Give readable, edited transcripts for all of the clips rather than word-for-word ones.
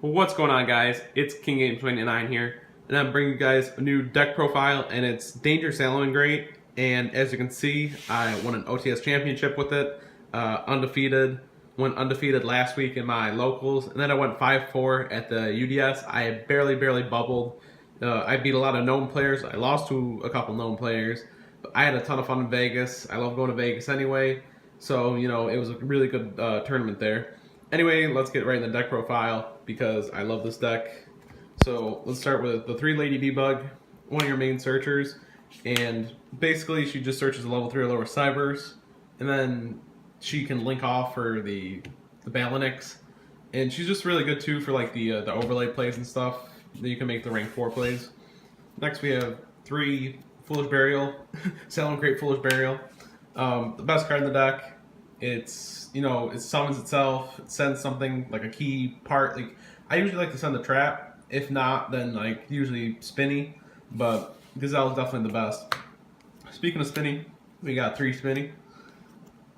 Well, what's going on, guys? It's King Game 29 here, and I'm bringing you guys a new deck profile, and it's Danger Salamangreat. And as you can see, I won an OTS championship with it, undefeated. Went undefeated last week in my locals, and then I went 5-4 at the UDS. I barely bubbled. I beat a lot of known players. I lost to a couple known players, but I had a ton of fun in Vegas. I love going to Vegas anyway, so it was a really good tournament there. Anyway, let's get right in the deck profile because I love this deck. So let's start with the 3 Lady Debug, one of your main searchers, and basically she just searches the level 3 or lower cybers, and then she can link off for the Balinix, and she's just really good too for like the overlay plays and stuff that you can make the rank 4 plays. Next we have 3 Foolish Burial, Salamangreat Foolish Burial, the best card in the deck. It's it summons itself, it sends something like a key part. Like I usually like to send the trap. If not, then like usually Spinny, but Gazelle is definitely the best. Speaking of Spinny, we got 3 Spinny.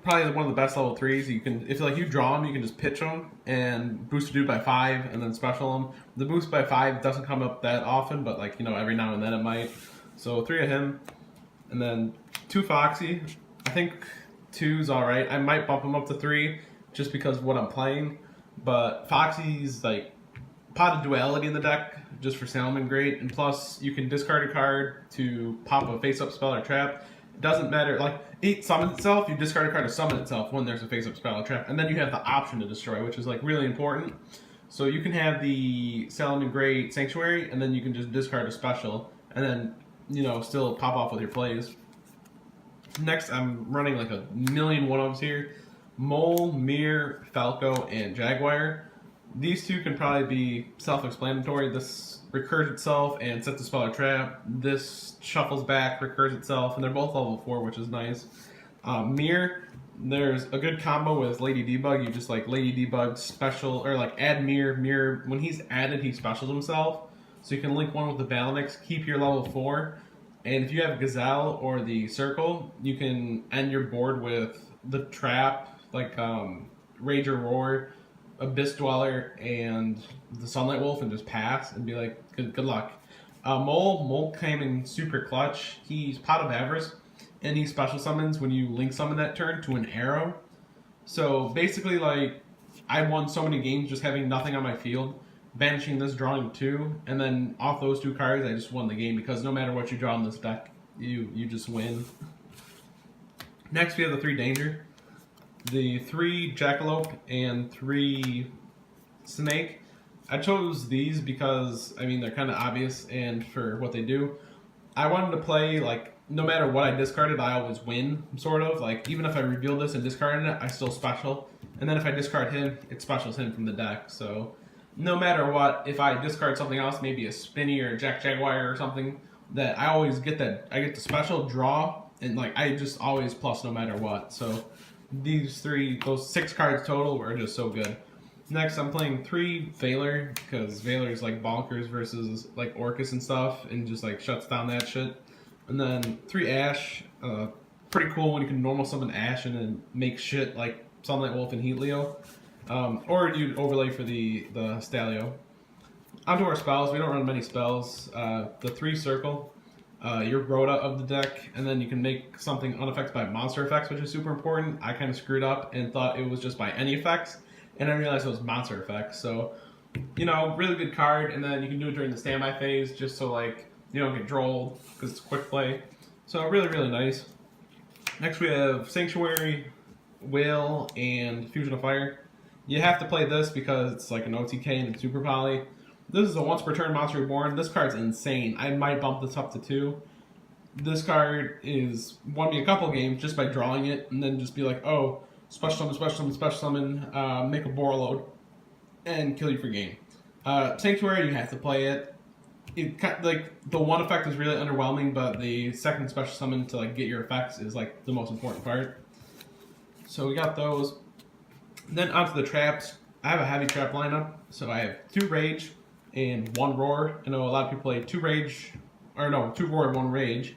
Probably one of the best level 3s. You can, if like you draw them, you can just pitch them and boost a dude by 5 and then special them. The boost by 5 doesn't come up that often, but like every now and then it might. So 3 of him, and then 2 Foxy. I think 2's alright. I might bump him up to 3 just because of what I'm playing. But Foxy's like pot of duality in the deck just for Salamangreat, and plus you can discard a card to pop a face-up spell or trap. It doesn't matter, like it summons itself, you discard a card to summon itself when there's a face-up spell or trap, and then you have the option to destroy, which is like really important. So you can have the Salamangreat Sanctuary, and then you can just discard a special, and then still pop off with your plays. Next, I'm running like a million one-ofs here. Mole, Mirror, Falco, and Jaguar. These 2 can probably be self-explanatory. This recurs itself and sets a spell or trap. This shuffles back, recurs itself, and they're both level 4, which is nice. Mirror, there's a good combo with Lady Debug. You just like Lady Debug special, or like add Mirror. Mirror, when he's added, he specials himself. So you can link one with the Balinix, keep your level 4. And if you have Gazelle or the Circle, you can end your board with the trap, like Rage or Roar, Abyss Dweller, and the Sunlight Wolf, and just pass and be like, good luck. Mole came in super clutch. He's Pot of Avarice, and he special summons when you link summon that turn to an arrow. So basically, like, I won so many games just having nothing on my field, banishing this, drawing 2, and then off those 2 cards, I just won the game because no matter what you draw in this deck, you just win. Next, we have the 3 Danger. The 3 Jackalope and 3 Snake. I chose these because, they're kind of obvious and for what they do. I wanted to play, like, no matter what I discarded, I always win, sort of. Like, even if I revealed this and discarded it, I still special. And then if I discard him, it specials him from the deck. So, no matter what, if I discard something else, maybe a Spinny or a Jaguar or something, that I always get I get the special draw, and, like, I just always plus no matter what. So, those 6 cards total were just so good. Next, I'm playing 3 Veiler, because Veiler is like bonkers versus like Orcus and stuff, and just like shuts down that shit. And then 3 Ash, pretty cool when you can normal summon Ash and then make shit like Sunlight Wolf and Heat Leo. Or you'd overlay for the Stalio. Onto our spells, we don't run many spells. The 3 Circle, your Rhoda of the deck, and then you can make something unaffected by monster effects, which is super important. I kind of screwed up and thought it was just by any effects, and I realized it was monster effects. So, really good card, and then you can do it during the standby phase, just so like you don't get drolled, because it's quick play. So really nice. Next we have Sanctuary, Will, and Fusion of Fire. You have to play this because it's like an OTK and it's super poly. This is a once per turn monster reborn. This card's insane. I might bump this up to 2. This card won me a couple games just by drawing it, and then just be like, oh, special summon, make a Borreload, and kill you for game. Sanctuary, you have to play it. Like the one effect is really underwhelming, but the second special summon to like get your effects is like the most important part. So we got those. Then onto the traps. I have a heavy trap lineup, so I have 2 Rage and 1 Roar. I know a lot of people play 2 Rage, or no, 2 Roar and 1 Rage.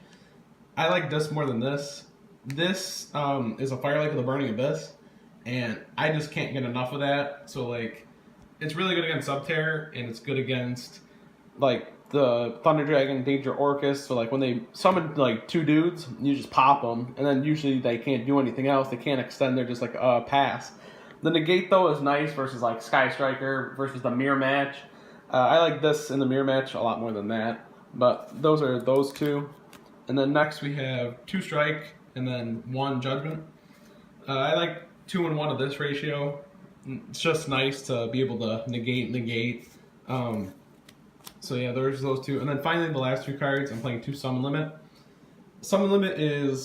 I like this more than this. This is a Firelink of the Burning Abyss, and I just can't get enough of that. So like, it's really good against Subterror, and it's good against like the Thunder Dragon, Danger Orcus. So like when they summon like 2 dudes, you just pop them, and then usually they can't do anything else. They can't extend. They're just like pass. The negate though is nice versus like Sky Striker versus the mirror match. I like this in the mirror match a lot more than that. But those are those 2. And then next we have 2 strike and then 1 judgment. I like 2 and 1 of this ratio. It's just nice to be able to negate. So yeah, there's those 2. And then finally the last 2 cards, I'm playing 2 Summon Limit. Summon Limit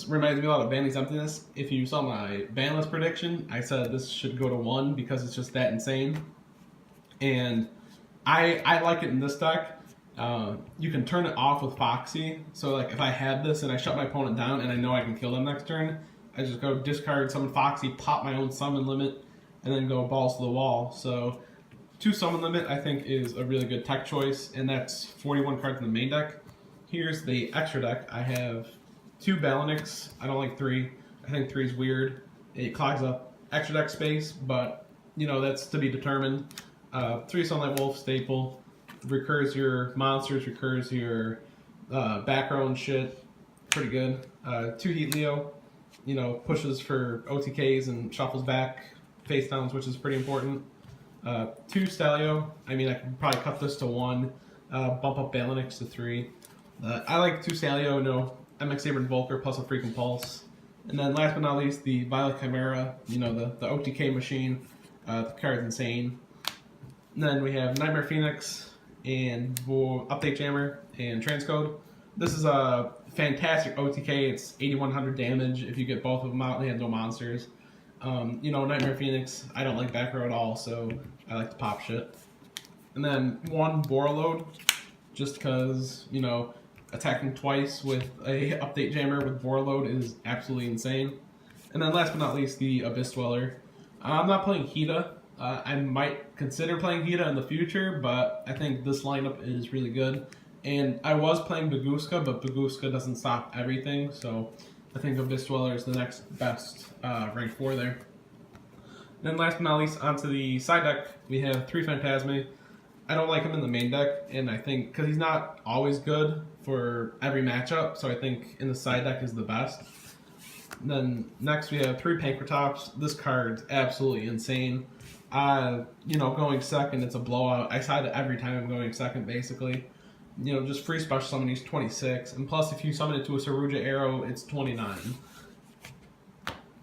reminds me a lot of Vanley's Emptiness. If you saw my banless prediction, I said this should go to 1 because it's just that insane. And I like it in this deck. You can turn it off with Foxy. So like if I have this and I shut my opponent down and I know I can kill them next turn, I just go discard, summon Foxy, pop my own Summon Limit, and then go balls to the wall. So 2 Summon Limit I think is a really good tech choice, and that's 41 cards in the main deck. Here's the extra deck. I have 2 Balonix. I don't like 3. I think 3 is weird. It clogs up extra deck space, but you know that's to be determined. 3 Sunlight Wolf staple. Recurs your monsters, recurs your back row and shit. Pretty good. 2 Heat Leo. You know, pushes for OTKs and shuffles back face downs, which is pretty important. 2 Stalio. I mean, I could probably cut this to 1. Bump up Balonix to 3. I like 2 Stalio, no MX Saber and Volker plus a freaking Pulse. And then last but not least, the Violet Chimera. You know, the OTK machine. The card's insane. And then we have Nightmare Phoenix and Update Jammer and Transcode. This is a fantastic OTK. It's 8100 damage if you get both of them out and they have no monsters. You know, Nightmare Phoenix, I don't like back row at all, so I like to pop shit. And then 1 Borreload, just because, you know, attacking twice with a Update Jammer with Borreload is absolutely insane. And then last but not least, the Abyss Dweller. I'm not playing Hita. I might consider playing Hita in the future, but I think this lineup is really good. And I was playing Baguska, but Baguska doesn't stop everything, so I think Abyss Dweller is the next best rank 4 there. Then last but not least, onto the side deck, we have 3 Phantasme. I don't like him in the main deck, and I think, because he's not always good for every matchup, so I think in the side deck is the best. And then next we have 3 Pankratops. This card's absolutely insane. You know, going second, it's a blowout. I side it every time I'm going second, basically. You know, just free special summon, he's 26. And plus, if you summon it to a Saruja Arrow, it's 29.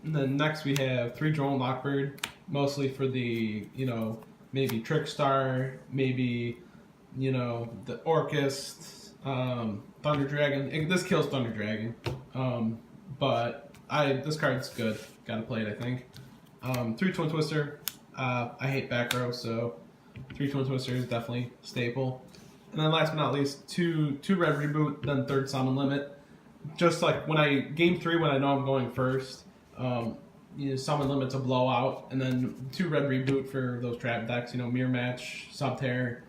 And then next we have 3 Drone Lockbird, mostly for the, you know, maybe Trickstar, maybe, you know, the Orcus, Thunder Dragon. This kills Thunder Dragon. But this card's good. Gotta play it, I think. 3 Twin Twister. I hate back row, so 3 Twin Twister is definitely staple. And then last but not least, 2 Red Reboot, then 3rd Summon Limit. Just like when game 3, when I know I'm going first, you know, Summon Limit's a blowout, and then 2 Red Reboot for those trap decks, you know, Mirror Match, Subterror,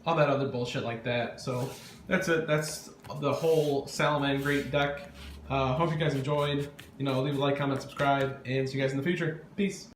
all that other bullshit like that. So that's it. That's the whole Salamangreat deck. Hope you guys enjoyed. You know, leave a like, comment, subscribe, and see you guys in the future. Peace.